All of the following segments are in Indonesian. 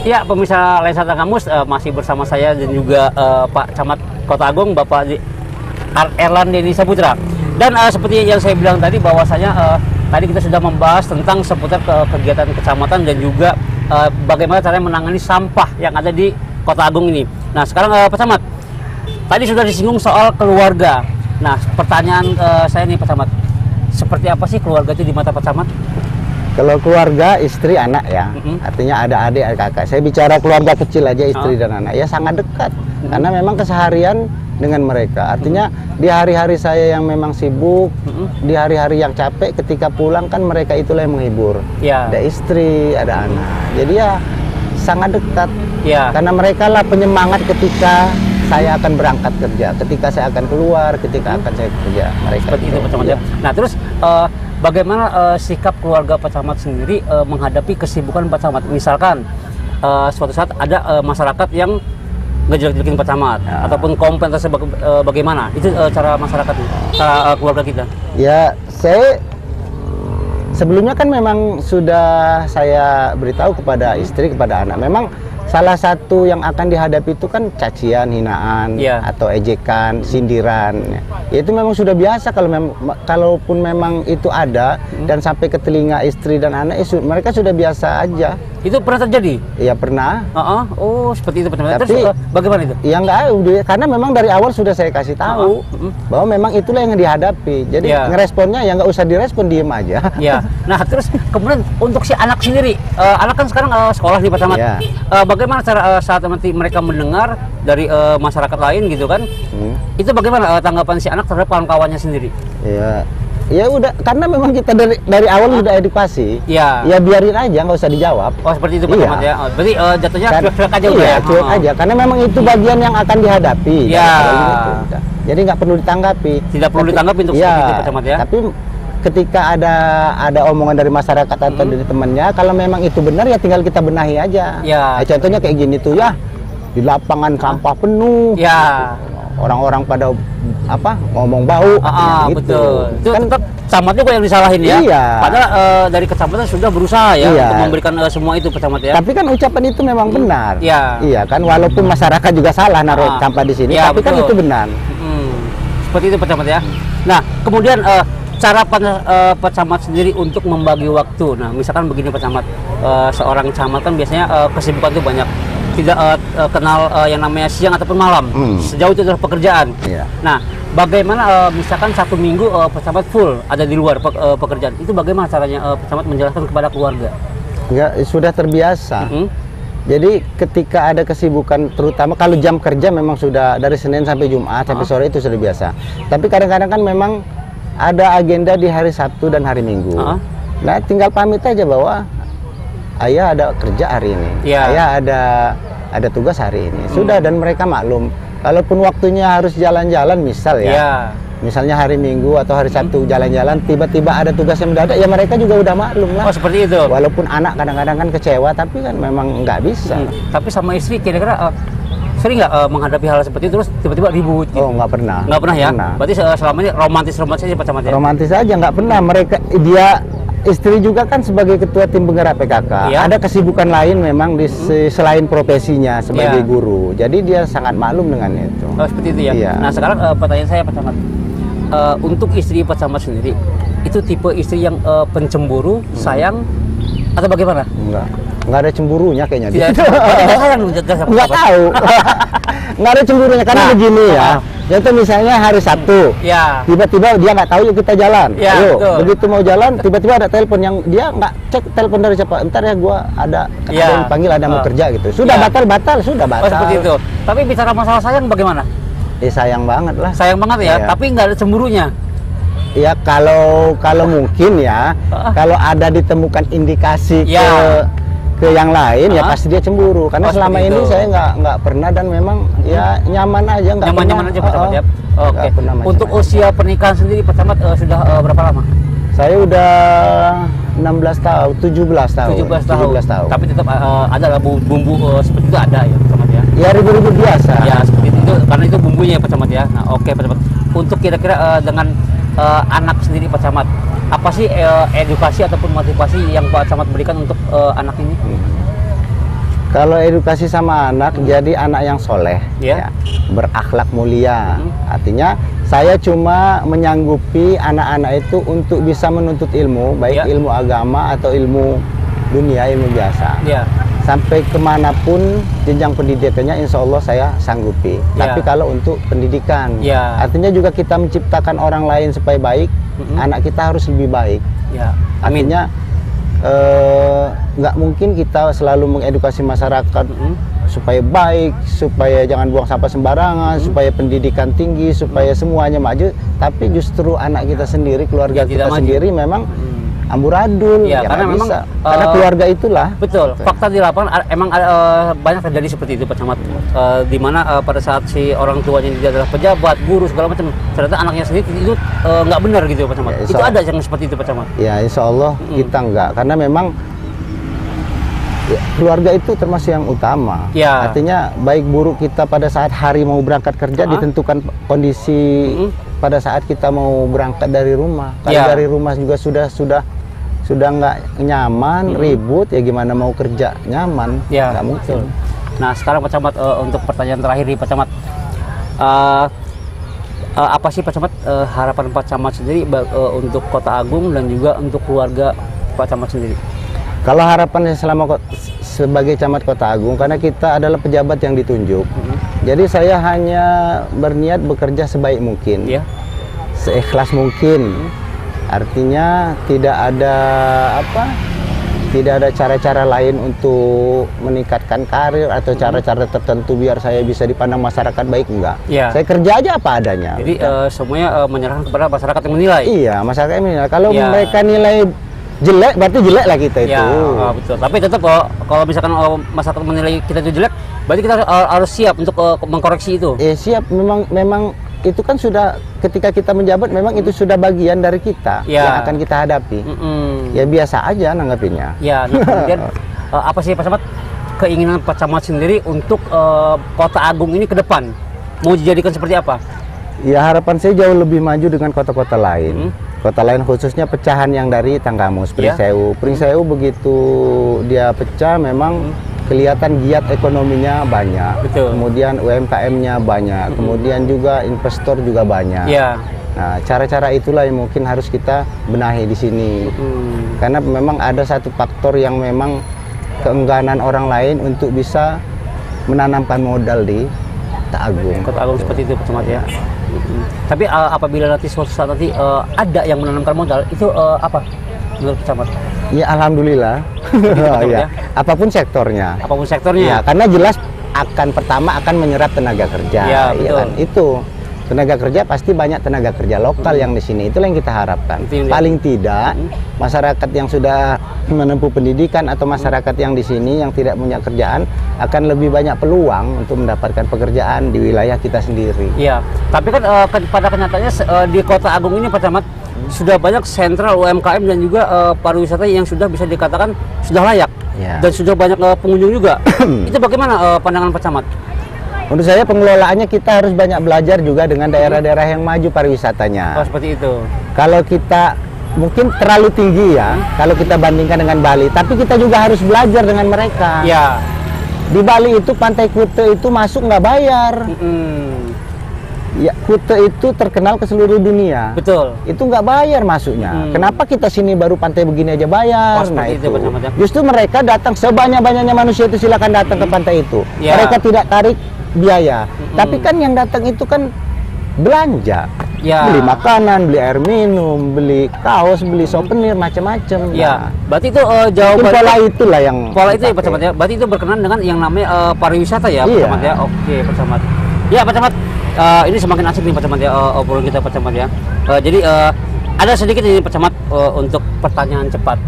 Ya, pemirsa Lensa Kamus, masih bersama saya dan juga Pak Camat Kota Agung, Bapak Erland Denny Saputra. Dan seperti yang saya bilang tadi, bahwasanya tadi kita sudah membahas tentang seputar kegiatan kecamatan dan juga bagaimana caranya menangani sampah yang ada di Kota Agung ini. Nah, sekarang Pak Camat, tadi sudah disinggung soal keluarga. Nah, pertanyaan saya nih Pak Camat, seperti apa sih keluarga itu di mata Pak Camat? Kalau keluarga, istri, anak ya, artinya ada adik, ada kakak. Saya bicara keluarga kecil aja, istri dan anak, ya sangat dekat. Karena memang keseharian dengan mereka. Artinya di hari-hari saya yang memang sibuk, di hari-hari yang capek, ketika pulang kan mereka itulah yang menghibur. Ya. Ada istri, ada anak. Jadi ya sangat dekat. Ya. Karena mereka lah penyemangat ketika saya akan berangkat kerja, ketika saya akan keluar, ketika akan saya kerja. Mereka seperti itu Pak Camat ya. Nah, terus bagaimana sikap keluarga Pak Camat sendiri menghadapi kesibukan Pak Camat? Misalkan suatu saat ada masyarakat yang ngejelek-jelekin Pak Camat ataupun komplain tersebut, bagaimana? Itu cara masyarakat, cara keluarga kita. Ya, saya sebelumnya kan memang sudah saya beritahu kepada istri, kepada anak. Memang salah satu yang akan dihadapi itu kan cacian, hinaan, atau ejekan, sindiran. Ya, itu memang sudah biasa kalaupun memang itu ada dan sampai ke telinga istri dan anak, mereka sudah biasa aja. Itu pernah terjadi? Iya pernah. Oh, seperti itu Pak Camat. Tapi terus bagaimana itu? Ya enggak, karena memang dari awal sudah saya kasih tahu bahwa memang itulah yang dihadapi. Jadi ngeresponnya ya nggak usah direspon, diem aja. Ya. Nah, terus kemudian untuk si anak sendiri, anak kan sekarang sekolah di Pak Camat. Bagaimana cara saat nanti mereka mendengar dari masyarakat lain gitu kan? Itu bagaimana tanggapan si anak terhadap kawan-kawannya sendiri? Ya udah, karena memang kita dari awal sudah edukasi. Ya biarin aja, nggak usah dijawab. Oh, seperti itu Pak Camat ya. Berarti jatuhnya cuek-cuek aja udah ya? Cuek aja, karena memang itu bagian yang akan dihadapi. Jadi nggak perlu ditanggapi. Tidak perlu ditanggapi untuk seperti itu Pak Camat ya. Tapi ketika ada omongan dari masyarakat atau dari temannya, kalau memang itu benar ya tinggal kita benahi aja. Contohnya kayak gini tuh ya, di lapangan sampah penuh. Orang-orang pada ngomong bau, gitu. Betul. Itu kan tetap camatnya kok yang disalahin ya. Padahal dari kecamatan sudah berusaha ya untuk memberikan semua itu Pak Camat ya. Tapi kan ucapan itu memang benar. Iya kan, walaupun masyarakat juga salah naruh sampah di sini, tapi betul. Kan itu benar. Seperti itu Pak Camat ya. Nah, kemudian cara Pak Camat sendiri untuk membagi waktu. Nah, misalkan begini Pak Camat, seorang camat kan biasanya kesibukan itu banyak. Tidak kenal yang namanya siang ataupun malam, sejauh itu adalah pekerjaan. Nah, bagaimana misalkan satu minggu Pak Camat full ada di luar pekerjaan, itu bagaimana caranya Pak Camat menjelaskan kepada keluarga? Ya, sudah terbiasa. Jadi ketika ada kesibukan, terutama kalau jam kerja memang sudah dari Senin sampai Jumat sampai sore itu sudah biasa. Tapi kadang-kadang kan memang ada agenda di hari Sabtu dan hari Minggu. Nah, tinggal pamit aja bahwa ayah ada kerja hari ini, ayah ada tugas hari ini, sudah, dan mereka maklum. Kalaupun waktunya harus jalan-jalan, misal misalnya hari Minggu atau hari Sabtu jalan-jalan, tiba-tiba ada tugas yang mendadak, ya mereka juga udah maklum lah. Oh, seperti itu. Walaupun anak kadang-kadang kan kecewa, tapi kan memang nggak bisa. Tapi sama istri kira-kira sering nggak menghadapi hal seperti itu terus tiba-tiba ribut? Gitu? Oh, nggak pernah. Nggak pernah ya? Berarti selama ini romantis aja Pak Camat ya? Romantis aja, nggak pernah. Istri juga kan sebagai ketua tim penggerak PKK, ada kesibukan lain memang selain profesinya sebagai guru. Jadi dia sangat maklum dengan itu. Oh, seperti itu ya? Nah, sekarang pertanyaan saya Pak Camat, untuk istri Pak Camat sendiri, itu tipe istri yang pencemburu, sayang, atau bagaimana? Nggak ada cemburunya kayaknya. Nggak tahu. Nggak ada cemburunya, karena begini ya. Contoh misalnya hari Sabtu, tiba-tiba dia nggak tahu, yuk kita jalan. Begitu mau jalan, tiba-tiba ada telepon yang dia nggak cek telepon dari siapa. Entar ya, gua ada yang panggil, ada mau kerja gitu. Sudah batal, sudah batal. Oh, seperti itu. Tapi bicara masalah sayang bagaimana? Sayang banget lah. Sayang banget ya. Tapi nggak ada cemburunya. Ya kalau mungkin ya, kalau ada ditemukan indikasi ke yang lain, ya pasti dia cemburu. Karena selama ini saya nggak pernah, dan memang ya nyaman aja, nyaman aja Pak Camat ya. Oke. Untuk usia pernikahan sendiri Pak Camat sudah berapa lama? Saya udah 16 tahun, 17 tahun. 17 tahun. Tapi tetap ada lah bumbu seperti itu ada ya Pak Camat ya. Ya ribut-ribut biasa. Ya seperti itu, karena itu bumbunya ya Pak Camat ya. Nah, oke Pak Camat. Untuk kira-kira dengan anak sendiri Pak Camat, apa sih edukasi ataupun motivasi yang Pak Camat berikan untuk anak ini? Kalau edukasi sama anak, jadi anak yang soleh, Ya. ya, berakhlak mulia. Artinya saya cuma menyanggupi anak-anak itu untuk bisa menuntut ilmu, baik Ya. ilmu agama atau ilmu dunia, ilmu biasa. Ya. Sampai kemanapun jenjang pendidikannya, insya Allah saya sanggupi. Ya. Tapi kalau untuk pendidikan, Ya. artinya juga kita menciptakan orang lain supaya baik, anak kita harus lebih baik. Ya. Amin. Artinya nggak mungkin kita selalu mengedukasi masyarakat supaya baik, supaya jangan buang sampah sembarangan, supaya pendidikan tinggi, supaya semuanya maju. Tapi justru anak kita sendiri, keluarga Yang kita tidak maju. sendiri memang amburadul. Ya, karena nggak memang, bisa. Karena keluarga itulah. Betul, fakta di lapangan emang banyak terjadi seperti itu Pak Camat, di mana pada saat si orang tuanya dia adalah pejabat, guru segala macam, ternyata anaknya sendiri itu nggak benar gitu Pak Camat. Ya, Itu ada yang seperti itu Pak Camat. Ya, insya Allah kita enggak, karena memang ya, keluarga itu termasuk yang utama. Ya. Artinya baik buruk kita pada saat hari mau berangkat kerja ditentukan kondisi pada saat kita mau berangkat dari rumah. Kalau Ya. dari rumah juga sudah nggak nyaman, ribut, ya gimana mau kerja nyaman? Ya, Nggak mungkin. betul. Nah sekarang Pak Camat, untuk pertanyaan terakhir nih Pak Camat, apa sih Pak Camat harapan Pak Camat sendiri untuk Kota Agung dan juga untuk keluarga Pak Camat sendiri? Kalau harapannya selama sebagai camat Kota Agung, karena kita adalah pejabat yang ditunjuk, jadi saya hanya berniat bekerja sebaik mungkin, Ya. seikhlas mungkin. Artinya tidak ada cara-cara lain untuk meningkatkan karir atau cara-cara tertentu biar saya bisa dipandang masyarakat baik, enggak. Ya. Saya kerja aja apa adanya. Jadi semuanya menyerahkan kepada masyarakat yang menilai. Iya, masyarakat yang menilai. Kalau Ya. mereka nilai jelek, berarti jelek lah kita Ya, itu. betul. Tapi tetap kalau misalkan masyarakat menilai kita itu jelek, berarti kita harus siap untuk mengkoreksi itu. Siap, memang itu kan sudah ketika kita menjabat, memang itu sudah bagian dari kita Ya. yang akan kita hadapi. Ya biasa aja nanggapinnya. Ya, nah kemudian apa sih Pak Camat keinginan Pak Camat sendiri untuk Kota Agung ini ke depan? Mau dijadikan seperti apa? Ya harapan saya jauh lebih maju dengan kota-kota lain. Kota lain khususnya pecahan yang dari Tanggamus, Pringsewu. Pringsewu begitu dia pecah memang kelihatan giat ekonominya banyak. Betul. Kemudian UMKM-nya banyak. Kemudian juga investor juga banyak. Ya. Nah, cara-cara itulah yang mungkin harus kita benahi di sini. Karena memang ada satu faktor yang memang keengganan orang lain untuk bisa menanamkan modal di Kota Agung. Kota Agung seperti itu Pak Camat ya. Tapi apabila nanti suatu saat nanti ada yang menanamkan modal, itu apa menurut Pak Camat? Ya alhamdulillah. ya. Apapun sektornya. Apapun Ya, sektornya. karena jelas pertama akan menyerap tenaga kerja. Ya, Iya betul. kan? Itu tenaga kerja pasti banyak tenaga kerja lokal yang di sini. Itulah yang kita harapkan. Itu yang Paling tidak masyarakat yang sudah menempuh pendidikan atau masyarakat yang di sini yang tidak punya kerjaan akan lebih banyak peluang untuk mendapatkan pekerjaan di wilayah kita sendiri. Iya. Tapi kan pada kenyataannya di Kota Agung ini Pak Camat sudah banyak sentral UMKM dan juga pariwisata yang sudah bisa dikatakan sudah layak. Ya. Dan sudah banyak pengunjung juga. Itu bagaimana pandangan Pak Camat? Menurut saya pengelolaannya kita harus banyak belajar juga dengan daerah-daerah yang maju pariwisatanya. Oh, seperti itu. Kalau kita mungkin terlalu tinggi ya, kalau kita bandingkan dengan Bali, tapi kita juga harus belajar dengan mereka. Ya. Di Bali itu Pantai Kute itu masuk nggak bayar. Ya, Kute itu terkenal ke seluruh dunia. Betul. Itu nggak bayar masuknya. Kenapa kita sini baru pantai begini aja Oh, bayar? seperti itu, Pak Camat, ya. Justru mereka datang sebanyak-banyaknya manusia itu silakan datang ke pantai itu. Ya. Mereka tidak tarik biaya. Tapi kan yang datang itu kan belanja. Ya. Beli makanan, beli air minum, beli kaos, beli souvenir macam-macam. Ya. Nah, Berarti itu mungkin jawaban pola itulah yang pola itu ya Pak dipakai. Camat ya. Berarti itu berkenaan dengan yang namanya pariwisata ya Pak Iya. Camat ya. Oke Pak Camat. Ya Pak Camat, ini semakin asik nih Pak Camat ya obrolan kita Pak Camat ya. Jadi ada sedikit ini Pak Camat untuk pertanyaan cepat.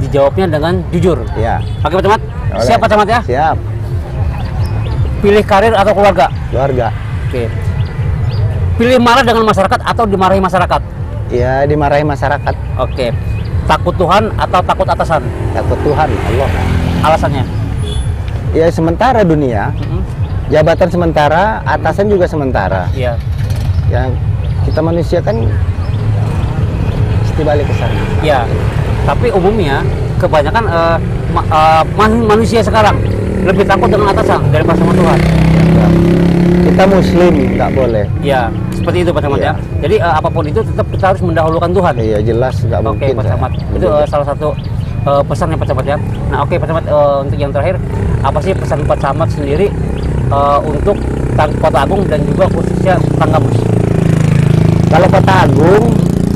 Dijawabnya dengan jujur. Ya. Oke Pak Camat. Boleh. Siap Pak Camat ya? Siap. Pilih karir atau keluarga? Keluarga. Oke. Pilih marah dengan masyarakat atau dimarahi masyarakat? Ya, dimarahi masyarakat. Oke. Takut Tuhan atau takut atasan? Takut Tuhan, Allah. Alasannya? Ya sementara dunia, jabatan sementara, atasan juga sementara. Iya. Yang kita manusia kan mesti balik ke sana. Ya, tapi umumnya kebanyakan manusia sekarang lebih takut dengan atasan daripada sama Tuhan. Kita Muslim nggak boleh. Ya, seperti itu Pak Camat ya. Jadi apapun itu tetap kita harus mendahulukan Tuhan. Iya jelas nggak Oke mungkin. Pak Camat, itu salah satu pesan yang Pak Camat ya. Nah oke Pak Camat, untuk yang terakhir apa sih pesan Pak Camat sendiri untuk Kota Agung dan juga khususnya Tanggamus? Kalau Kota Agung,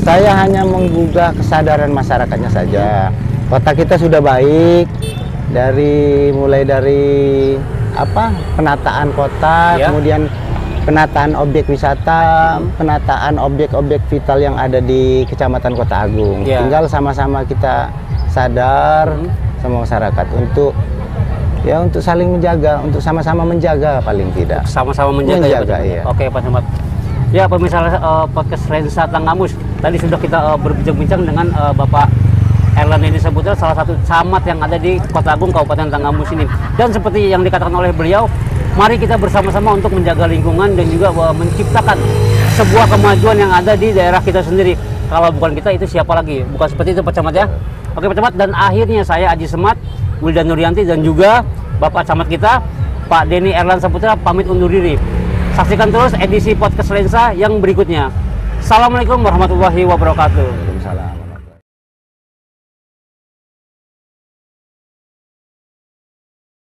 saya hanya menggugah kesadaran masyarakatnya saja. Kota kita sudah baik, mulai dari penataan kota, Ya. kemudian penataan objek wisata, penataan objek-objek vital yang ada di Kecamatan Kota Agung. Ya. Tinggal sama-sama kita sadar sama masyarakat untuk saling menjaga, untuk sama-sama menjaga paling tidak. Sama-sama menjaga ya Pak Camat. iya. Oke Pak Camat. Ya pemirsa podcast Lensa Tanggamus, tadi sudah kita berbincang-bincang dengan Bapak Erlan Denny Saputra, salah satu camat yang ada di Kota Agung Kabupaten Tanggamus ini. Dan seperti yang dikatakan oleh beliau, mari kita bersama-sama untuk menjaga lingkungan dan juga menciptakan sebuah kemajuan yang ada di daerah kita sendiri. Kalau bukan kita, itu siapa lagi? Bukan seperti itu Pak Camat ya. Oke Pak Camat, dan akhirnya saya Aji Semat, Wilda Nuryanti, dan juga Bapak Camat kita Pak Denny Erlan Saputra pamit undur diri. Saksikan terus edisi podcast Lensa yang berikutnya. Assalamualaikum warahmatullahi wabarakatuh. Waalaikumsalam.